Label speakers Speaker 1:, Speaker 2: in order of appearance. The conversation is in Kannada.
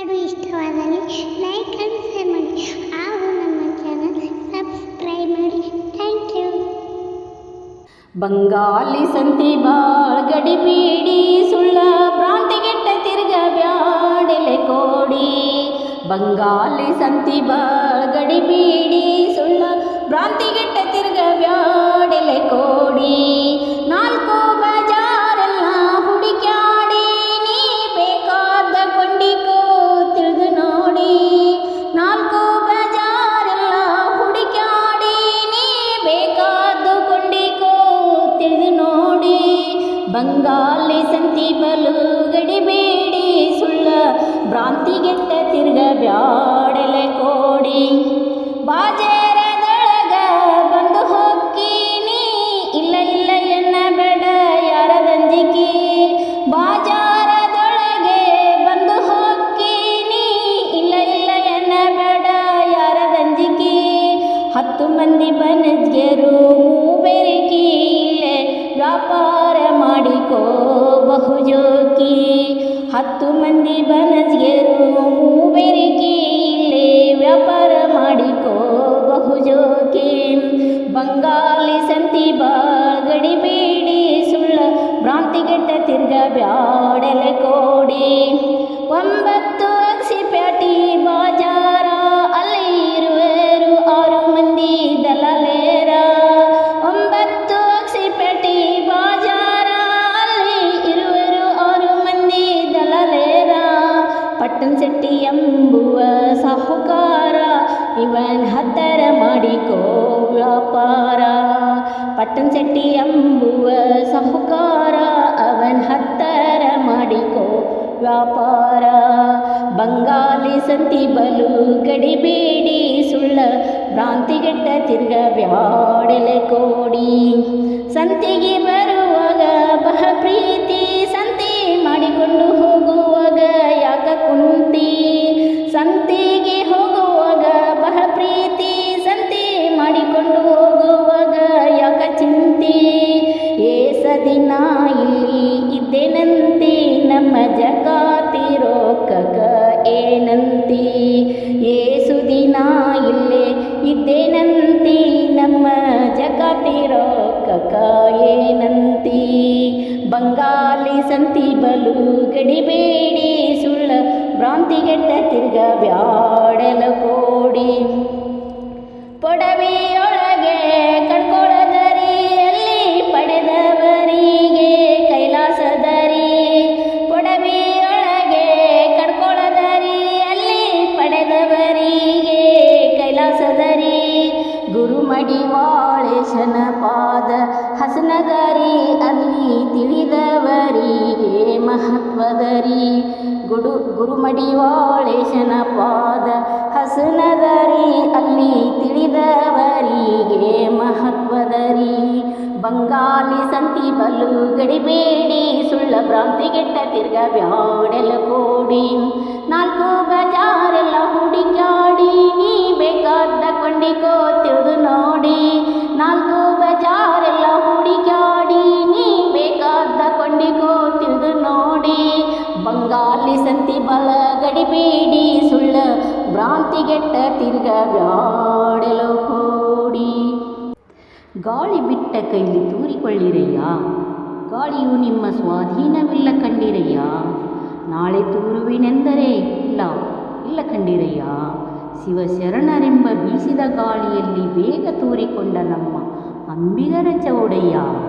Speaker 1: ಹಾಡು ಇಷ್ಟವಾದಲ್ಲಿ ಲೈಕ್ ಆ್ಯಂಡ್ ಶೇರ್ ಮಾಡಿ ಹಾಗೂ ನಮ್ಮ ಚಾನಲ್ ಸಬ್ಸ್ಕ್ರೈಬ್ ಮಾಡಿ. Thank you.
Speaker 2: ಬಂಗಾಲಿ ಸಂತಿ ಬಾಳ್ ಗಡಿಬೀಡಿ ಸುಳ್ಳ ಭ್ರಾಂತಿಗೆಟ್ಟ ತಿರ್ಗ ಬ್ಯಾಡೆಲೆ ಕೋಡಿ. ಬಂಗಾಲಿ ಸಂತಿ ಬಾಳ್ ಗಡಿಬೀಡಿ ಸುಳ್ಳ ಭ್ರಾಂತಿಗೆಟ್ಟ ತಿರ್ಗ ಬ್ಯಾಡೆಲೆ ಕೋಡಿ. ನಾಲ್ಕು ಬಜಾರೆಲ್ಲ ಹುಡುಕ್ಯಾಡಿ ನೀ ಬೇಕಾದ ಕೊಂಡಿಕೋ ತಿಳಿದು ನೋಡಿ. ನಾಲ್ಕು ಬಜಾರೆಲ್ಲ ಹುಡುಕ್ಯಾಡಿ ನೀ ಬೇಕಾದ ಕೊಂಡಿಕೋ ತಿಳಿದು ನೋಡಿ. ಬಂಗಾಲಿ ಸಂತಿ ಬಲು ಗಡಿಬೇಡಿ ಸುಳ್ಳ ಭ್ರಾಂತಿಗೆಟ್ಟ ತಿರ್ಗ ಬ್ಯಾಡೆಲೆ ಕೋಡಿ. ಬಾಜಾರದೊಳಗ ಬಂದು ಹೊಕ್ಕೀನಿ ಇಲ್ಲ ಇಲ್ಲ ಎನ್ನಬೇಡ ಯಾರದಂಜಿಕಿ. ಬಾಜಾರದೊಳಗೆ ಬಂದು ಹೊಕ್ಕೀನಿ ಇಲ್ಲ ಇಲ್ಲ ಎನ್ನಬೇಡ ಯಾರದಂಜಿಕಿ. 10 ಮಂದಿ ಬನಜ್ಗೆರು ಮೂಬೆರಕಿ ಇಲ್ಲೇ ವ್ಯಾಪಾರ ಮಾಡಿಕೋ ಬಹುಜೋಕಿ. 10 ಮಂದಿ ಬನಜ್ಗೆರು ಮೂಬೆರಕಿ ಇಲ್ಲೇ ವ್ಯಾಪಾರ ಮಾಡಿಕೋ ಬಹುಜೋಕಿ. ಬಂಗಾಲಿ ಸಂತಿ ಬಾಳ್ ಗಡಿಬೇಡಿ ಸುಳ್ಳ ಭ್ರಾಂತಿಗೆಟ್ಟ ತಿರ್ಗ ಬ್ಯಾಡೆಲೆ ಕೋಡಿ. 9 ಅಗಸಿಪ್ಯಾಟಿ ಬಾಜಾರ ಅಲ್ಲಿ ಇರುವರು 6 ಮಂದಿ ದಲಾಲೇರ. 9 ಅಗಸಿಪ್ಯಾಟಿ ಬಾಜಾರ ಅಲ್ಲಿ ಇರುವರು 6 ಮಂದಿ ದಲಾಲೇರ. ಪಟ್ಟಣ್ ಶೆಟ್ಟಿ ಎಂಬುವ ಸಾಹುಕಾರ ಇವನ್ ಹತ್ತರ ಮಾಡಿಕೋ ವ್ಯಾಪಾರ. ಪಟ್ಟಣ್ ಶೆಟ್ಟಿ ಎಂಬುವ ಸಾಹುಕಾರ ಅವನ್ ಹತ್ತರ ಮಾಡಿಕೋ ವ್ಯಾಪಾರ. ಬಂಗಾಲಿ ಸಂತಿ ಬಲು ಗಡಿಬೇಡಿ ಸುಳ್ಳ ಭ್ರಾಂತಿಗೆಟ್ಟ ತಿರ್ಗ ಬ್ಯಾಡೆಲೆ ಕೋಡಿ. ಸಂತಿಗೆ ಬರುವಾಗ ಬಹಳ ಪ್ರೀತಿ ಸಂತಿ ಮಾಡಿಕೊಂಡು ಹೋಗುವಾಗ ಯಾಕ ಕುಂತಿ. ಸಂತಿಗೆ ಹೋಗುವಾಗ ಬಹಳ ಪ್ರೀತಿ ಸಂತಿ ಮಾಡಿಕೊಂಡು ಹೋಗುವಾಗ ಯಾಕ ಚಿಂತಿ. ಏಸ ದಿನ ಇಲ್ಲಿ ಇದ್ದೇನಂತಿ ನಮ್ಮ ಜಕಾತಿ ರೋಕಕ ಏನಂತಿ. ಏಸು ದಿನ ಇಲ್ಲೇ ಇದ್ದೇನಂತಿ ನಮ್ಮ ಜಕಾತಿ ರೋಕಕ ಏನಂತಿ. ಬಂಗಾಲಿ ಸಂತಿ ಬಲು ಗಡಿಬೇಡಿ ಸುಳ್ಳ ಭ್ರಾಂತಿಗೆಟ್ಟ ತಿರ್ಗ ಬ್ಯಾಡೆಲೆ ಕೋಡಿ. ಪೊಡವಿಯೊಳಗೆ ಕಡ್ಕೊಳದರಿ ಅಲ್ಲಿ ಪಡೆದವರಿಗೆ ಕೈಲಾಸದರಿ. ಪೊಡವಿಯೊಳಗೆ ಕಡ್ಕೊಳದರಿ ಅಲ್ಲಿ ಪಡೆದವರಿಗೆ ಕೈಲಾಸದರಿ. ಗುರುಮಡಿವಾಳೇಶನ ಪಾದ ಹಸನದರಿ ಅಲ್ಲಿ ತಿಳಿದವರಿಗೆ ಮಹತ್ವದರಿ. ಗುರುಮಡಿವಾಳೇಶನ ಪಾದ ಹಸನದರಿ ಅಲ್ಲಿ ತಿಳಿದವರಿಗೆ ಮಹತ್ವದರಿ. ಬಂಗಾಲಿ ಸಂತಿ ಬಲು ಗಡಿಬೇಡಿ ಸುಳ್ಳ ಭ್ರಾಂತಿಗೆಟ್ಟ ತಿರ್ಗ ಬ್ಯಾಡೆಲೆ ಕೋಡಿ. 4 ಬಜಾರೆಲ್ಲ ಹುಡುಕ್ಯಾಡಿ ನೀ ಬೇಕಾದ ಕೊಂಡಿಕೋ ತಿಳಿದು ನೋಡಿ. 4 ಬಜಾರೆಲ್ಲ ಹುಡುಕ್ಯಾಡಿ ನೀ ಬೇಕಾದ ಕೊಂಡಿಕೋ ತಿಳಿದು ನೋಡಿ. ಬಂಗಾಲಿ ಸಂತಿ ಬಲ ಗಡಿಬೇಡಿ ಸುಳ್ಳ ಭ್ರಾಂತಿಗೆಟ್ಟ ತಿರ್ಗ ಬ್ಯಾಡೆಲೆ ಕೋಡಿ. ಗಾಳಿ ಬಿಟ್ಟ ಕೈಲಿ ತೂರಿಕೊಳ್ಳಿರಯ್ಯ, ಗಾಳಿಯು ನಿಮ್ಮ ಸ್ವಾಧೀನವಿಲ್ಲ ಕಂಡಿರಯ್ಯ. ನಾಳೆ ತೂರುವಿನೆಂದರೆ ಇಲ್ಲ ಇಲ್ಲ ಕಂಡಿರಯ್ಯ. ಶಿವಶರಣರೆಂಬ ಬೀಸಿದ ಗಾಳಿಯಲ್ಲಿ ಬೇಗ ತೂರಿಕೊಂಡ ನಮ್ಮ ಅಂಬಿಗರ ಚೌಡಯ್ಯ.